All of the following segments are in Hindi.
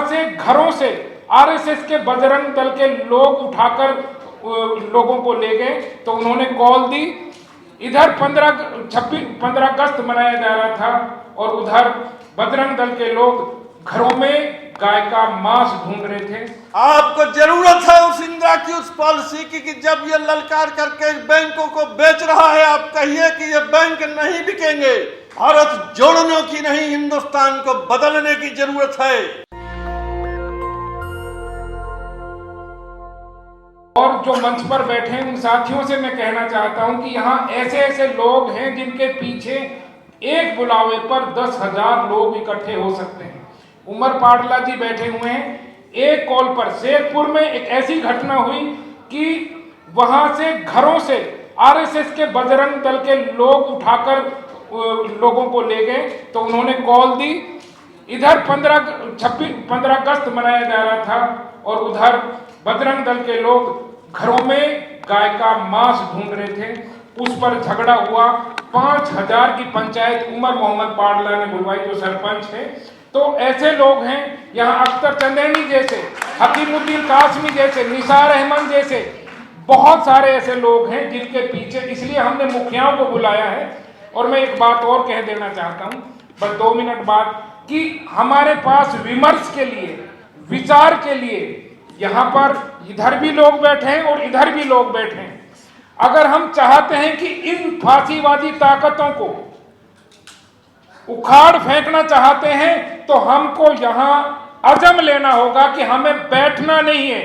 से घरों से आरएसएस के बजरंग दल के लोग उठाकर लोगों को ले गए। तो उन्होंने कॉल दी, इधर 15 अगस्त मनाया जा रहा था और उधर बजरंग दल के लोग घरों में गाय का मांस ढूंढ रहे थे। आपको जरूरत है उस इंदिरा की उस पॉलिसी की कि जब ये ललकार करके बैंकों को बेच रहा है, आप कहिए कि ये बैंक नहीं बिकेंगे। भारत जोड़ने की नहीं, हिंदुस्तान को बदलने की जरूरत है। और जो मंच पर बैठे हैं उन साथियों से मैं कहना चाहता हूं कि यहाँ ऐसे ऐसे लोग हैं जिनके पीछे एक बुलावे पर 10,000 लोग इकट्ठे हो सकते हैं। उमर पाडला जी बैठे हुए हैं। एक कॉल पर शेरपुर में एक ऐसी घटना हुई कि वहां से घरों से आरएसएस के बजरंग दल के लोग उठाकर लोगों को ले गए। तो उन्होंने कॉल दी, इधर 15 अगस्त मनाया जा रहा था और उधर बजरंग दल के लोग घरों में गाय का मांस ढूंढ रहे थे। उस पर झगड़ा हुआ। 5,000 की पंचायत उमर मोहम्मद पाडला ने बुलवाई, जो सरपंच है। तो ऐसे लोग हैं यहाँ, अख्तर चंदेनी जैसे, हकीमुद्दीन कासमी जैसे, निसार अहमद जैसे बहुत सारे ऐसे लोग हैं जिनके पीछे, इसलिए हमने मुखियाओं को बुलाया है। और मैं एक बात और कह देना चाहता हूँ बस 2 मिनट बाद, कि हमारे पास विमर्श के लिए, विचार के लिए यहाँ पर इधर भी लोग बैठे हैं और इधर भी लोग बैठे हैं। अगर हम चाहते हैं कि इन फांसीवादी ताकतों को उखाड़ फेंकना चाहते हैं तो हमको यहाँ अज़म लेना होगा कि हमें बैठना नहीं है।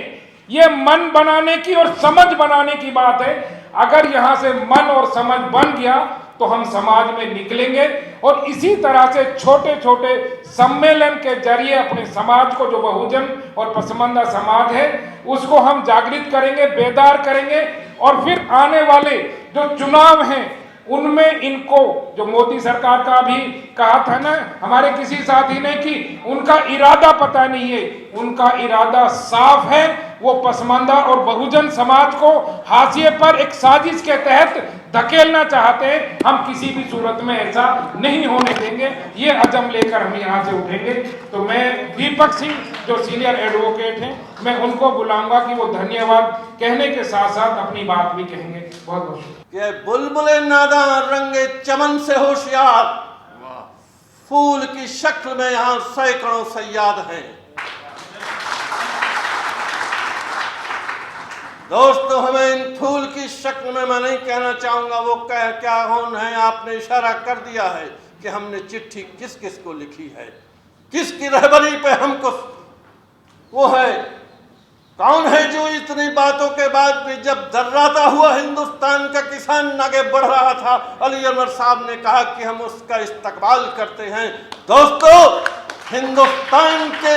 ये मन बनाने की और समझ बनाने की बात है। अगर यहाँ से मन और समझ बन गया तो हम समाज में निकलेंगे और इसी तरह से छोटे छोटे सम्मेलन के जरिए अपने समाज को, जो बहुजन और पसमानदा समाज है, उसको हम जागृत करेंगे, बेदार करेंगे। और फिर आने वाले जो चुनाव हैं उनमें इनको, जो मोदी सरकार का भी कहा था ना हमारे किसी साथी ने कि उनका इरादा पता नहीं है, उनका इरादा साफ है। वो पसमानदा और बहुजन समाज को हाशिए पर एक साजिश के तहत धकेलना चाहते हैं। हम किसी भी सूरत में ऐसा नहीं होने देंगे। ये अज़म लेकर हम यहाँ से उठेंगे। तो मैं दीपक सिंह जो सीनियर एडवोकेट हैं, मैं उनको बुलाऊंगा कि वो धन्यवाद कहने के साथ साथ अपनी बात भी कहेंगे। बहुत बहुत कि बुलबुले नादा रंगे चमन से होशियार, फूल की शक्ल में यहाँ सैकड़ों सयाद हैं। दोस्तों, हमें इन फूल की शक्ल में मैं नहीं कहना चाहूंगा वो क्या कौन है। आपने इशारा कर दिया है कि हमने चिट्ठी किस किस को लिखी है, किसकी रहबरी पे हमको वो है। कौन है जो इतनी बातों के बाद भी, जब दर्राता हुआ हिंदुस्तान का किसान आगे बढ़ रहा था, अली अनवर साहब ने कहा कि हम उसका इस्तकबाल करते हैं। दोस्तों, हिंदुस्तान के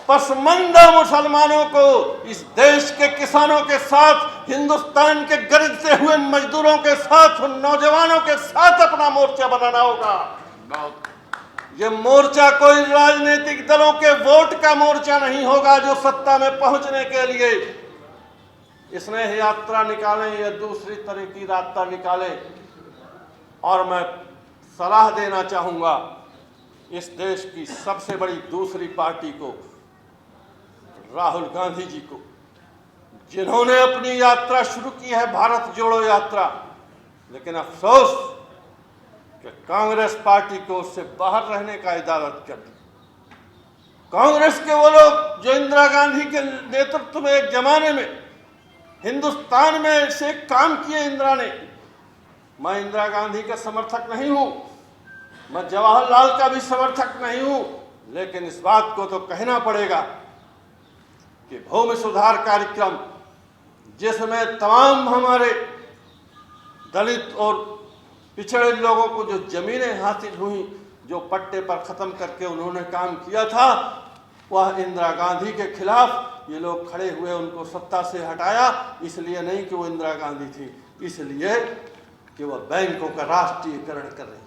पसमानदा मुसलमानों को, इस देश के किसानों के साथ, हिंदुस्तान के गरजते हुए मजदूरों के साथ, उन नौजवानों के साथ अपना मोर्चा बनाना होगा। ये मोर्चा कोई राजनीतिक दलों के वोट का मोर्चा नहीं होगा जो सत्ता में पहुंचने के लिए स्नेह यात्रा निकालें या दूसरी तरह की रास्ता निकालें। और मैं सलाह देना चाहूंगा इस देश की सबसे बड़ी दूसरी पार्टी को, राहुल गांधी जी को, जिन्होंने अपनी यात्रा शुरू की है, भारत जोड़ो यात्रा। लेकिन अफसोस कि कांग्रेस पार्टी को उससे बाहर रहने का इजाजत कर दी। कांग्रेस के वो लोग जो इंदिरा गांधी के नेतृत्व में एक जमाने में हिंदुस्तान में से काम किए इंदिरा ने। मैं इंदिरा गांधी का समर्थक नहीं हूं, मैं जवाहरलाल का भी समर्थक नहीं हूं, लेकिन इस बात को तो कहना पड़ेगा कि भूमि सुधार कार्यक्रम, जिसमें तमाम हमारे दलित और पिछड़े लोगों को जो जमीनें हासिल हुई, जो पट्टे पर ख़त्म करके उन्होंने काम किया था, वह इंदिरा गांधी के खिलाफ ये लोग खड़े हुए, उनको सत्ता से हटाया। इसलिए नहीं कि वो इंदिरा गांधी थी, इसलिए कि वह बैंकों का राष्ट्रीयकरण कर रही,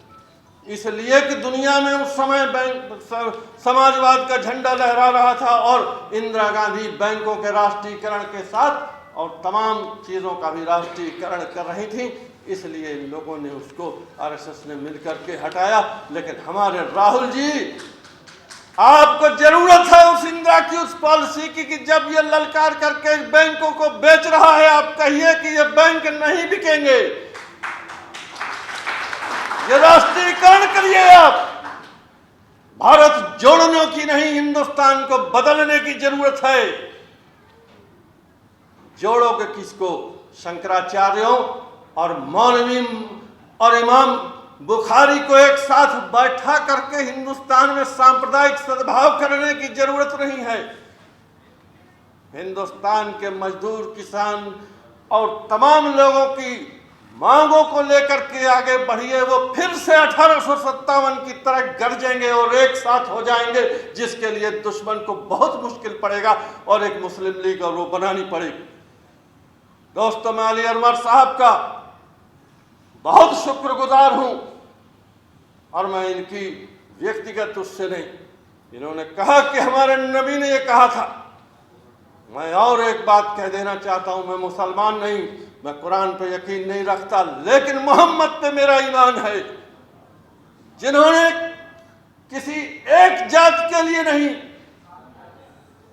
इसलिए कि दुनिया में उस समय समाजवाद का झंडा लहरा रहा था और इंदिरा गांधी बैंकों के राष्ट्रीयकरण के साथ और तमाम चीज़ों का भी राष्ट्रीयकरण कर रही थी। इसलिए इन लोगों ने उसको, आरएसएस ने मिलकर के हटाया। लेकिन हमारे राहुल जी आपको जरूरत है उस इंदिरा की उस पॉलिसी की कि जब ये ललकार करके बैंकों को बेच रहा है, आप कहिए कि ये बैंक नहीं बिकेंगे, ये राष्ट्रीयकरण करिए। आप भारत जोड़ने की नहीं, हिंदुस्तान को बदलने की जरूरत है। जोड़ोगे किसको? शंकराचार्यों और मौलवी और इमाम बुखारी को एक साथ बैठा करके हिंदुस्तान में सांप्रदायिक सद्भाव करने की जरूरत नहीं है। हिंदुस्तान के मजदूर, किसान और तमाम लोगों की मांगों को लेकर के आगे बढ़िए। वो फिर से 1857 की तरह गरजेंगे और एक साथ हो जाएंगे, जिसके लिए दुश्मन को बहुत मुश्किल पड़ेगा और एक मुस्लिम लीग और वो बनानी पड़ेगी। दोस्तों, मैं अली अनवर साहब का बहुत शुक्रगुजार हूं और मैं इनकी व्यक्तिगत उससे नहीं, इन्होंने कहा कि हमारे नबी ने ये कहा था। मैं और एक बात कह देना चाहता हूं, मैं मुसलमान नहीं, मैं कुरान पे यकीन नहीं रखता, लेकिन मोहम्मद पे मेरा ईमान है, जिन्होंने किसी एक जात के लिए नहीं,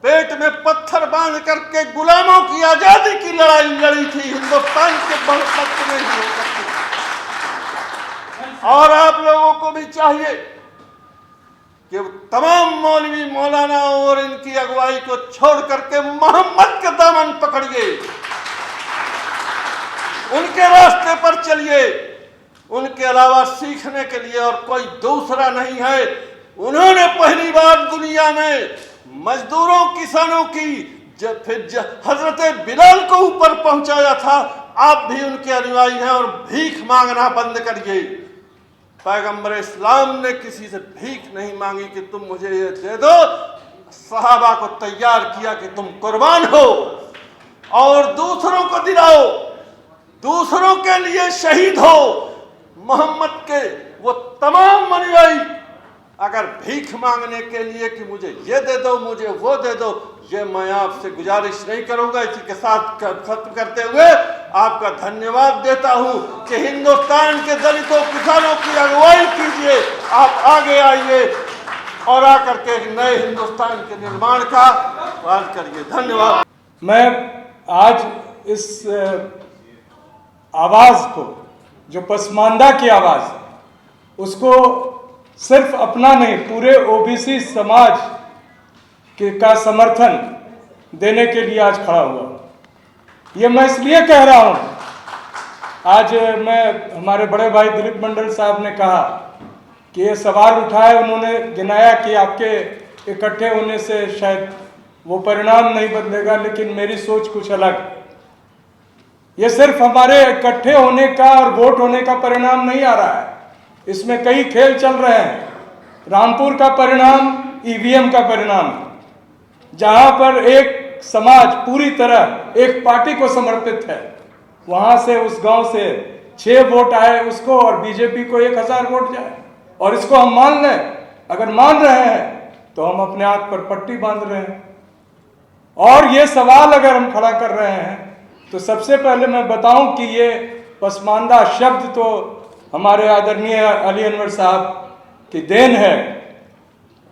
पेट में पत्थर बांध करके गुलामों की आजादी की लड़ाई लड़ी थी। हिंदुस्तान के बहुत में ही हो सकती। और आप लोगों को भी चाहिए कि तमाम मौलवी मौलाना और इनकी अगुवाई को छोड़ करके मोहम्मद का दामन पकड़िए, उनके रास्ते पर चलिए। उनके अलावा सीखने के लिए और कोई दूसरा नहीं है। उन्होंने पहली बार दुनिया में मजदूरों, किसानों की हजरत बिलाल को ऊपर पहुंचाया था। आप भी उनके अनुयायी हैं और भीख मांगना बंद करिए। पैगंबर इस्लाम ने किसी से भीख नहीं मांगी कि तुम मुझे ये दे दो। सहाबा को तैयार किया कि तुम कुर्बान हो और दूसरों को दिलाओ, दूसरों के लिए शहीद हो। मोहम्मद के वो तमाम अनुयायी अगर भीख मांगने के लिए कि मुझे ये दे दो, मुझे वो दे दो, ये मैं आपसे गुजारिश नहीं करूंगा। इसी के साथ खत्म करते हुए आपका धन्यवाद देता हूं कि हिंदुस्तान के दलितों, किसानों की अगुवाई कीजिए। आप आगे आइए और आकर के एक नए हिंदुस्तान के निर्माण का आह्वान करिए। धन्यवाद। मैं आज इस आवाज को, जो पसमानदा की आवाज, उसको सिर्फ अपना नहीं, पूरे ओबीसी समाज का समर्थन देने के लिए आज खड़ा हुआ। ये मैं इसलिए कह रहा हूं, आज मैं, हमारे बड़े भाई दिलीप मंडल साहब ने कहा कि ये सवाल उठाए, उन्होंने गिनाया कि आपके इकट्ठे होने से शायद वो परिणाम नहीं बदलेगा, लेकिन मेरी सोच कुछ अलग। ये सिर्फ हमारे इकट्ठे होने का और वोट होने का परिणाम नहीं आ रहा है, इसमें कई खेल चल रहे हैं। रामपुर का परिणाम ईवीएम का परिणाम, जहां पर एक समाज पूरी तरह एक पार्टी को समर्पित है, वहां से उस गांव से 6 वोट आए उसको और बीजेपी को 1000 वोट जाए। और इसको हम मान लें, अगर मान रहे हैं तो हम अपने हाथ पर पट्टी बांध रहे हैं। और ये सवाल अगर हम खड़ा कर रहे हैं तो सबसे पहले मैं बताऊं कि ये पसमानदा शब्द तो हमारे आदरणीय अली अनवर साहब की देन है,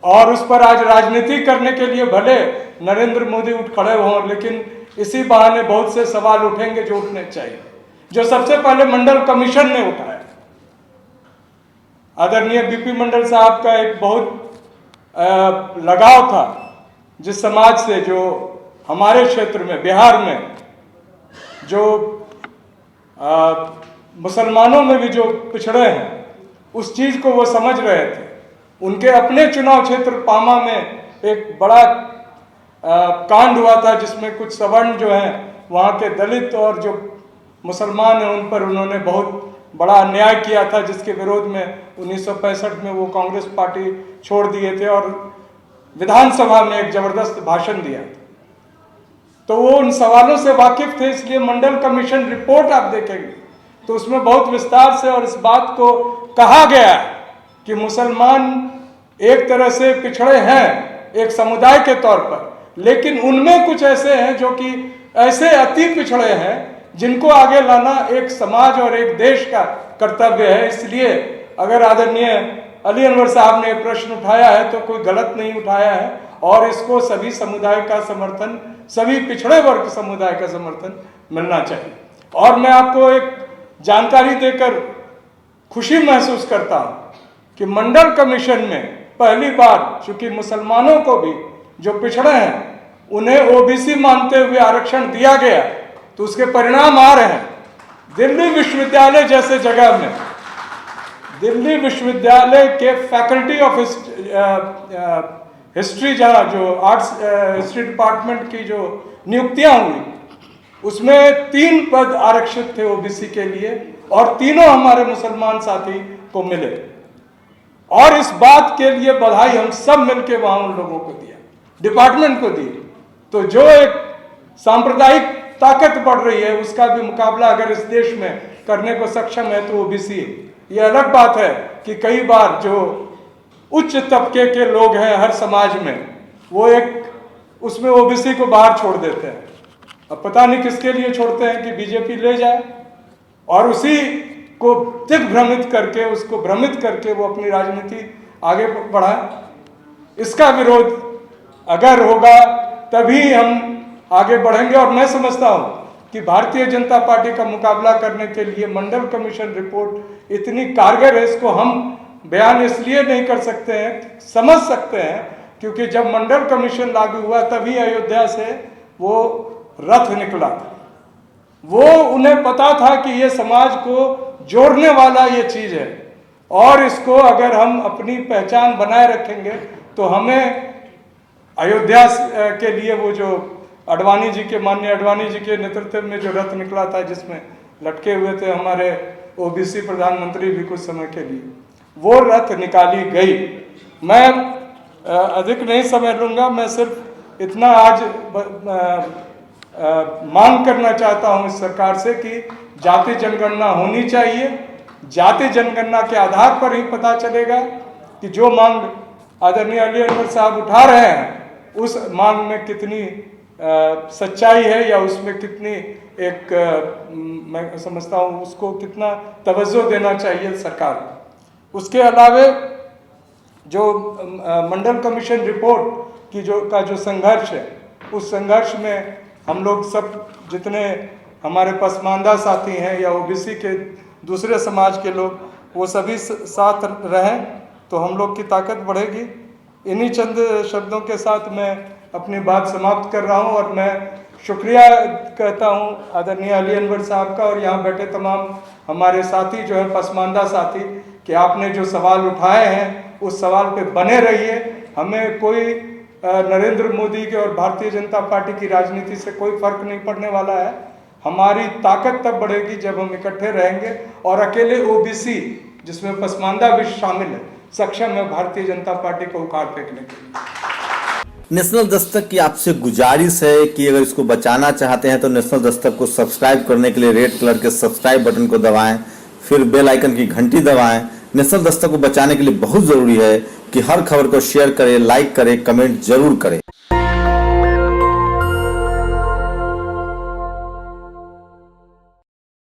और उस पर आज राजनीति करने के लिए भले नरेंद्र मोदी उठ खड़े हों, लेकिन इसी बहाने बहुत से सवाल उठेंगे जो उठने चाहिए, जो सबसे पहले मंडल कमीशन ने उठाया। आदरणीय बीपी मंडल साहब का एक बहुत लगाव था जिस समाज से, जो हमारे क्षेत्र में, बिहार में, जो मुसलमानों में भी जो पिछड़े हैं, उस चीज को वो समझ रहे थे। उनके अपने चुनाव क्षेत्र पामा में एक बड़ा कांड हुआ था जिसमें कुछ सवर्ण जो हैं, वहाँ के दलित और जो मुसलमान हैं, उन पर उन्होंने बहुत बड़ा अन्याय किया था, जिसके विरोध में 1965 में वो कांग्रेस पार्टी छोड़ दिए थे और विधानसभा में एक जबरदस्त भाषण दिया था। तो वो उन सवालों से वाकिफ थे, इसलिए मंडल कमीशन रिपोर्ट आप देखेंगे तो उसमें बहुत विस्तार से और इस बात को कहा गया कि मुसलमान एक तरह से पिछड़े हैं एक समुदाय के तौर पर, लेकिन उनमें कुछ ऐसे हैं जो कि ऐसे अति पिछड़े हैं जिनको आगे लाना एक समाज और एक देश का कर्तव्य है। इसलिए अगर आदरणीय अली अनवर साहब ने प्रश्न उठाया है तो कोई गलत नहीं उठाया है, और इसको सभी समुदाय का समर्थन, सभी पिछड़े वर्ग समुदाय का समर्थन मिलना चाहिए। और मैं आपको एक जानकारी देकर खुशी महसूस करता हूँ कि मंडल कमीशन में पहली बार, चूंकि मुसलमानों को भी जो पिछड़े हैं उन्हें ओबीसी मानते हुए आरक्षण दिया गया, तो उसके परिणाम आ रहे हैं। दिल्ली विश्वविद्यालय जैसे जगह में, दिल्ली विश्वविद्यालय के फैकल्टी ऑफ हिस्ट्री, जहाँ जो आर्ट्स हिस्ट्री डिपार्टमेंट की जो नियुक्तियां हुई, उसमें 3 पद आरक्षित थे ओबीसी के लिए, और तीनों हमारे मुसलमान साथी को मिले। और इस बात के लिए बधाई हम सब मिलकर वहां उन लोगों को दिया, डिपार्टमेंट को दी। तो जो एक सांप्रदायिक ताकत बढ़ रही है, उसका भी मुकाबला अगर इस देश में करने को सक्षम है तो ओबीसी है। ये अलग बात है कि कई बार जो उच्च तबके के लोग हैं हर समाज में, वो एक उसमें ओबीसी को बाहर छोड़ देते हैं। अब पता नहीं किसके लिए छोड़ते हैं कि बीजेपी ले जाए और उसी को दिग्भ्रमित करके, उसको भ्रमित करके वो अपनी राजनीति आगे बढ़ाए। इसका विरोध अगर होगा तभी हम आगे बढ़ेंगे। और मैं समझता हूं कि भारतीय जनता पार्टी का मुकाबला करने के लिए मंडल कमीशन रिपोर्ट इतनी कारगर है। इसको हम बयान इसलिए नहीं कर सकते हैं, समझ सकते हैं, क्योंकि जब मंडल कमीशन लागू हुआ तभी अयोध्या से वो रथ निकला था। वो उन्हें पता था कि ये समाज को जोड़ने वाला ये चीज है, और इसको अगर हम अपनी पहचान बनाए रखेंगे तो हमें अयोध्या के लिए वो जो अडवाणी जी के, माननीय अडवाणी जी के नेतृत्व में जो रथ निकला था, जिसमें लटके हुए थे हमारे ओबीसी प्रधानमंत्री भी कुछ समय के लिए, वो रथ निकाली गई। मैं अधिक नहीं समय लूंगा, मैं सिर्फ इतना आज मांग करना चाहता हूं इस सरकार से कि जाति जनगणना होनी चाहिए। जाति जनगणना के आधार पर ही पता चलेगा कि जो मांग आदरणीय अली अनवर साहब उठा रहे हैं, उस मांग में कितनी सच्चाई है, या उसमें कितनी एक मैं समझता हूँ उसको कितना तवज्जो देना चाहिए सरकार। उसके अलावे जो मंडल कमीशन रिपोर्ट की जो संघर्ष है, उस संघर्ष में हम लोग सब जितने हमारे पसमानदा साथी हैं या ओबीसी के दूसरे समाज के लोग, वो सभी साथ रहें तो हम लोग की ताकत बढ़ेगी। इन्हीं चंद शब्दों के साथ मैं अपनी बात समाप्त कर रहा हूं, और मैं शुक्रिया कहता हूं आदरणीय अली अनवर साहब का और यहाँ बैठे तमाम हमारे साथी जो हैं पसमानदा साथी, कि आपने जो सवाल उठाए हैं उस सवाल पे बने रहिए। हमें कोई नरेंद्र मोदी के और भारतीय जनता पार्टी की राजनीति से कोई फर्क नहीं पड़ने वाला है। हमारी ताकत तब बढ़ेगी जब हम इकट्ठे रहेंगे, और अकेले ओबीसी, जिसमें पसमानदा भी शामिल है, सक्षम है भारतीय जनता पार्टी को उखाड़ फेंकने के लिए। नेशनल दस्तक की आपसे गुजारिश है कि अगर इसको बचाना चाहते हैं तो नेशनल दस्तक को सब्सक्राइब करने के लिए रेड कलर के सब्सक्राइब बटन को दबाएं, फिर बेल आइकन की घंटी दबाएं। नेशनल दस्तक को बचाने के लिए बहुत जरूरी है कि हर खबर को शेयर करें, लाइक करें, कमेंट जरूर करें।